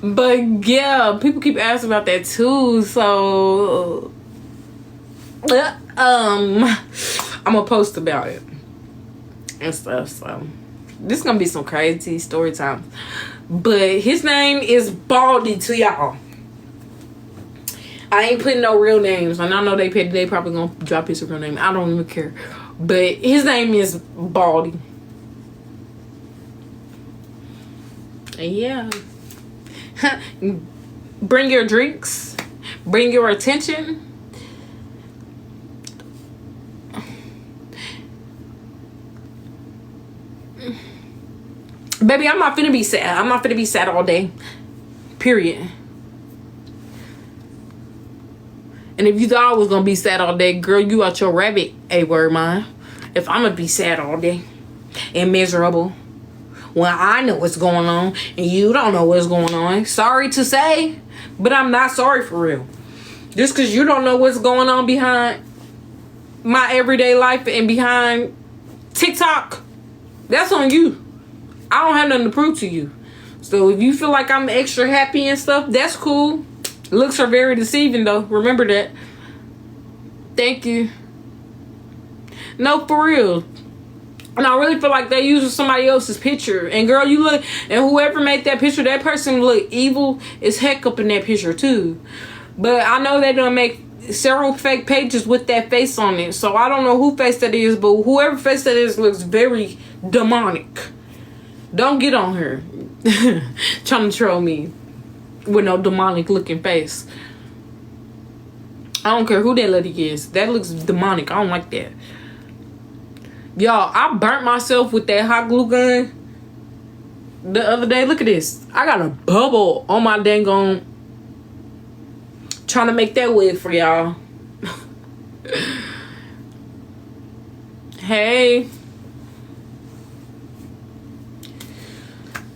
But yeah, people keep asking about that too. So I'm gonna post about it and stuff. So this is gonna be some crazy story time. But his name is Baldy to y'all. I ain't putting no real names, and I know they probably gonna drop his real name. I don't even care. But his name is Baldy. And yeah. Bring your drinks. Bring your attention. Baby, I'm not finna be sad. I'm not finna be sad all day. Period. And if you thought I was gonna be sad all day, girl, you out your rabbit A-word mind. If I'm gonna be sad all day and miserable when I know what's going on and you don't know what's going on, sorry to say, but I'm not sorry for real. Just because you don't know what's going on behind my everyday life and behind TikTok, that's on you. I don't have nothing to prove to you. So if you feel like I'm extra happy and stuff, that's cool. Looks are very deceiving though. Remember that. Thank you. No, for real. And I really feel like they using somebody else's picture. And girl, you look, and whoever made that picture, that person look evil as heck up in that picture too. But I know they don't make several fake pages with that face on it. So I don't know who face that is, but whoever face that is looks very demonic. Don't get on her trying to troll me with no demonic looking face. I don't care who that lady is. That looks demonic. I don't like that. Y'all, I burnt myself with that hot glue gun the other day. Look at this. I got a bubble on my dang on. Trying to make that wig for y'all. Hey.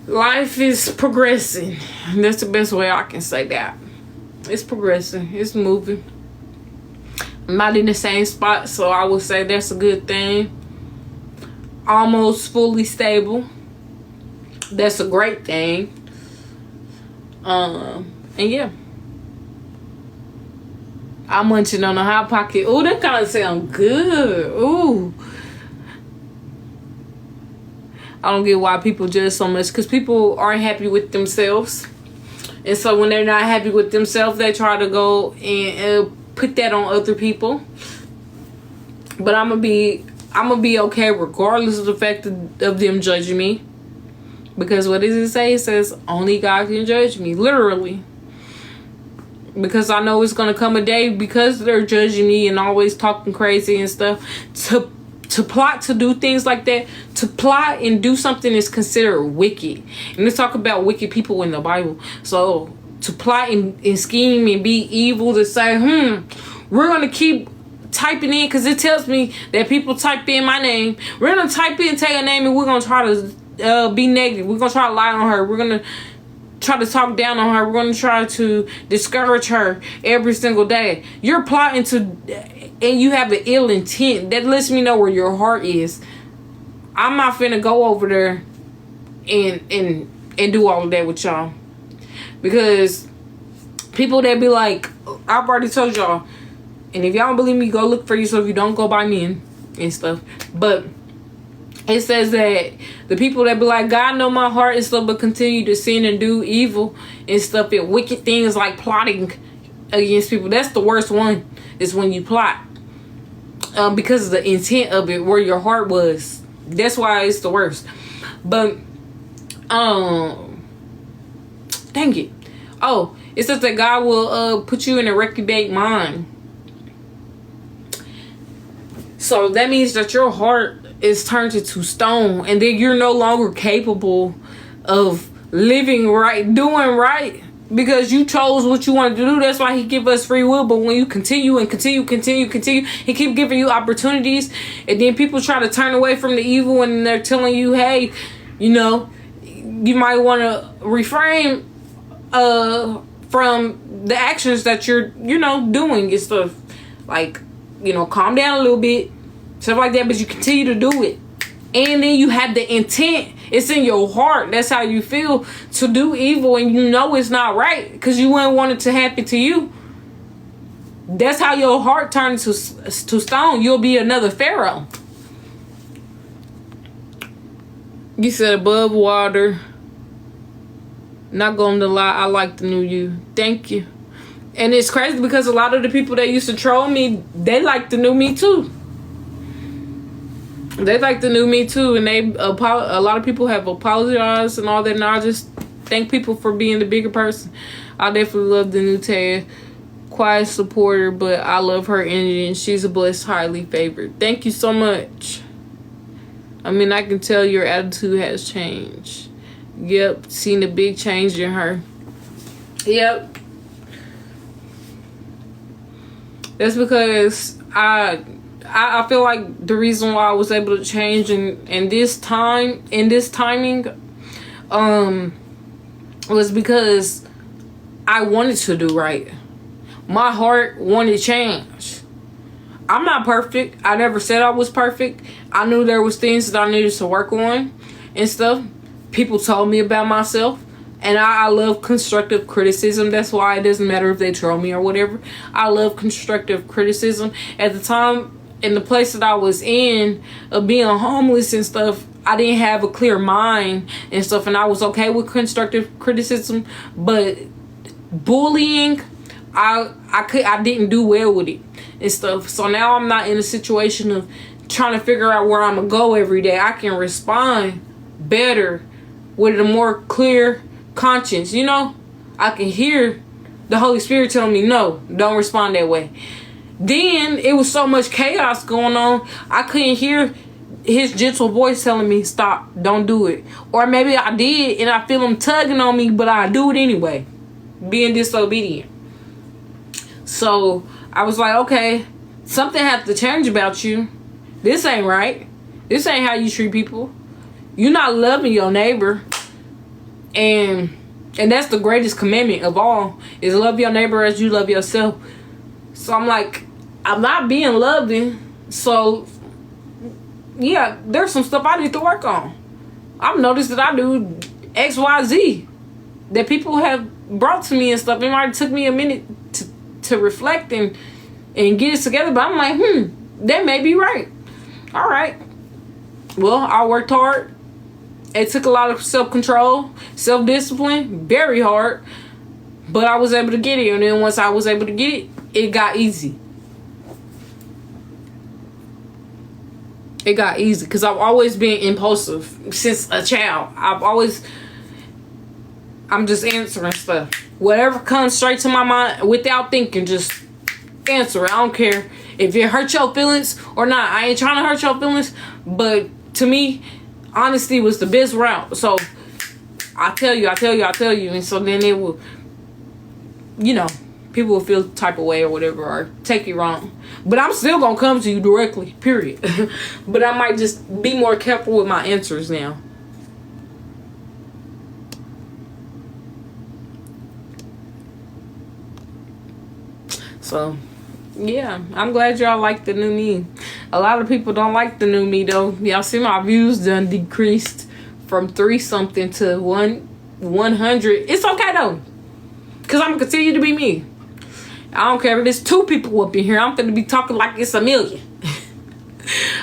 Life is progressing. That's the best way I can say that. It's progressing. It's moving. I'm not in the same spot, so I would say that's a good thing. Almost fully stable. That's a great thing. And yeah. I'm munching on a hot pocket. Ooh, that kind of sound good. Ooh. I don't get why people judge so much, because people aren't happy with themselves. And so when they're not happy with themselves, they try to go and put that on other people. But I'm gonna be okay regardless of the fact of them judging me. Because what does it say? It says only God can judge me, literally. Because I know it's gonna come a day, because they're judging me and always talking crazy and stuff, to plot to do things like that, to plot and do something is considered wicked. And let's talk about wicked people in the Bible. So to plot and scheme and be evil, to say, we're gonna keep typing in, because it tells me that people type in my name. We're gonna type in Taylor name, and we're gonna try to be negative. We're gonna try to lie on her. We're gonna try to talk down on her. We're gonna try to discourage her every single day. You're plotting to, and you have an ill intent. That lets me know where your heart is. I'm not finna go over there and do all of that with y'all, because people that be like, I've already told y'all, and if y'all don't believe me, go look for yourself. You don't go by men and stuff. But it says that the people that be like, God know my heart and stuff, but continue to sin and do evil and stuff, and wicked things like plotting against people. That's the worst one, is when you plot. Because of the intent of it, where your heart was. That's why it's the worst. But, dang it. Oh, it says that God will put you in a reprobate mind. So that means that your heart is turned into stone, and then you're no longer capable of living right, doing right, because you chose what you wanted to do. That's why he give us free will. But when you continue, he keep giving you opportunities, and then people try to turn away from the evil, and they're telling you, hey, you know, you might want to refrain from the actions that you're, you know, doing and stuff. Like, you know, calm down a little bit, stuff like that. But you continue to do it, and then you have the intent It's in your heart. That's how you feel to do evil, and you know it's not right because you wouldn't want it to happen to you. That's how your heart turns to stone. You'll be another Pharaoh. You said above water. Not going to lie, I like the new you. Thank you. And it's crazy because a lot of the people that used to troll me, they like the new me too. They like the new me too, and a lot of people have apologized and all that, and I just thank people for being the bigger person. I definitely love the new Tad. Quiet supporter, but I love her energy, and she's a blessed, highly favored. Thank you so much. I mean, I can tell your attitude has changed. Yep, seen a big change in her. Yep. That's because I feel like the reason why I was able to change in this timing was because I wanted to do right. My heart wanted change. I'm not perfect. I never said I was perfect. I knew there was things that I needed to work on and stuff. People told me about myself. And I love constructive criticism. That's why it doesn't matter if they troll me or whatever. I love constructive criticism. At the time, in the place that I was in, of being homeless and stuff, I didn't have a clear mind and stuff. And I was okay with constructive criticism. But bullying, I didn't do well with it and stuff. So now I'm not in a situation of trying to figure out where I'm going to go every day. I can respond better with a more clear conscience, you know. I can hear the Holy Spirit telling me, no, don't respond that way. Then it was so much chaos going on, I couldn't hear his gentle voice telling me, stop, don't do it. Or maybe I did and I feel him tugging on me, but I do it anyway, being disobedient. So I was like, okay, something has to change about you. This ain't right. This ain't how you treat people. You're not loving your neighbor. And that's the greatest commandment of all, is love your neighbor as you love yourself. So I'm like, I'm not being loving. So yeah, there's some stuff I need to work on. I've noticed that I do X, Y, Z that people have brought to me and stuff. It might took me a minute to reflect and get it together. But I'm like, that may be right. All right. Well, I worked hard. It took a lot of self-control, self-discipline, very hard, but I was able to get it. And then once I was able to get it, it got easy. It got easy because I've always been impulsive since a child. I'm just answering stuff. Whatever comes straight to my mind without thinking, just answer it. I don't care if it hurts your feelings or not. I ain't trying to hurt your feelings, but to me, honesty was the best route. So I tell you. And so then it will, you know, people will feel the type of way or whatever, or take it wrong. But I'm still going to come to you directly, period. But I might just be more careful with my answers now. So, yeah, I'm glad y'all like the new me. A lot of people don't like the new me though. Y'all see my views done decreased from 3 something to 100. It's okay though, cause I'm gonna continue to be me. I don't care if there's 2 people up in here. I'm gonna be talking like it's a million.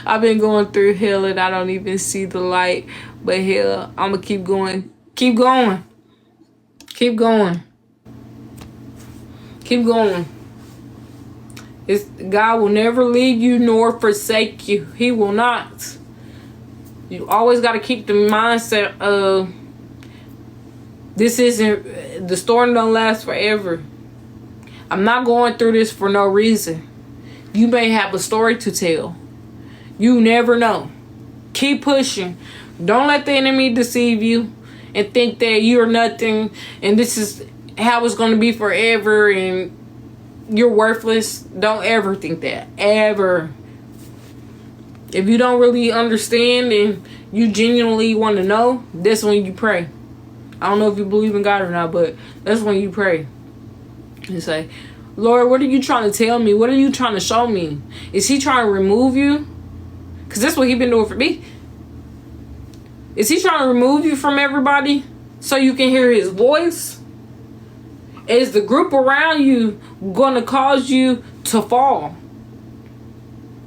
I've been going through hell and I don't even see the light. But hell, I'm gonna keep going. Keep going. Keep going. Keep going. God will never leave you nor forsake you. He will not. You always got to keep the mindset of this isn't, the storm don't last forever. I'm not going through this for no reason. You may have a story to tell. You never know. Keep pushing. Don't let the enemy deceive you and think that you're nothing and this is how it's going to be forever and you're worthless. Don't ever think that. Ever. If you don't really understand and you genuinely want to know, that's when you pray. I don't know if you believe in God or not, but that's when you pray. And say, Lord, what are you trying to tell me? What are you trying to show me? Is he trying to remove you? Because that's what he's been doing for me. Is he trying to remove you from everybody so you can hear his voice? Is the group around you going to cause you to fall?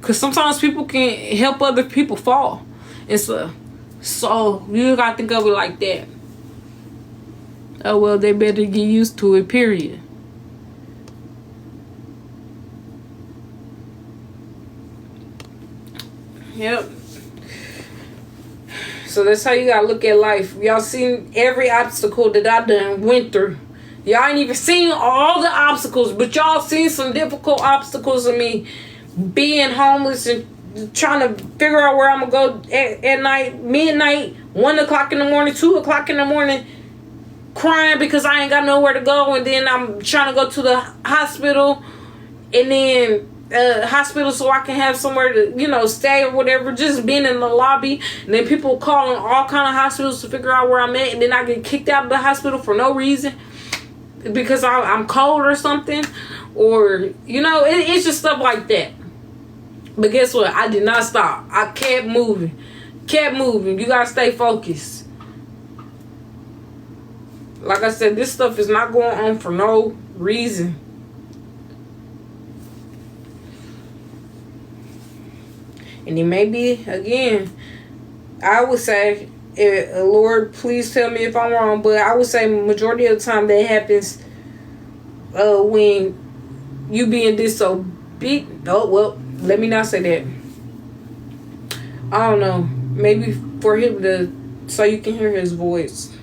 Because sometimes people can help other people fall. And so you got to think of it like that. Oh, well, they better get used to it, period. Yep. So that's how you gotta look at life. Y'all seen every obstacle that I done went through. Y'all ain't even seen all the obstacles, but y'all seen some difficult obstacles of me being homeless and trying to figure out where I'm gonna go at night, midnight, 1 o'clock in the morning, 2 o'clock in the morning, crying because I ain't got nowhere to go. And then I'm trying to go to the hospital, and then hospital so I can have somewhere to, stay or whatever. Just being in the lobby, and then people calling all kind of hospitals to figure out where I'm at, and then I get kicked out of the hospital for no reason because I'm cold or something, or it's just stuff like that. But guess what? I did not stop. I kept moving. You gotta stay focused. Like I said, this stuff is not going on for no reason. And it may be, again, I would say, Lord, please tell me if I'm wrong, but I would say majority of the time that happens when you being disobedient. Oh, well, let me not say that. I don't know. Maybe for him so you can hear his voice.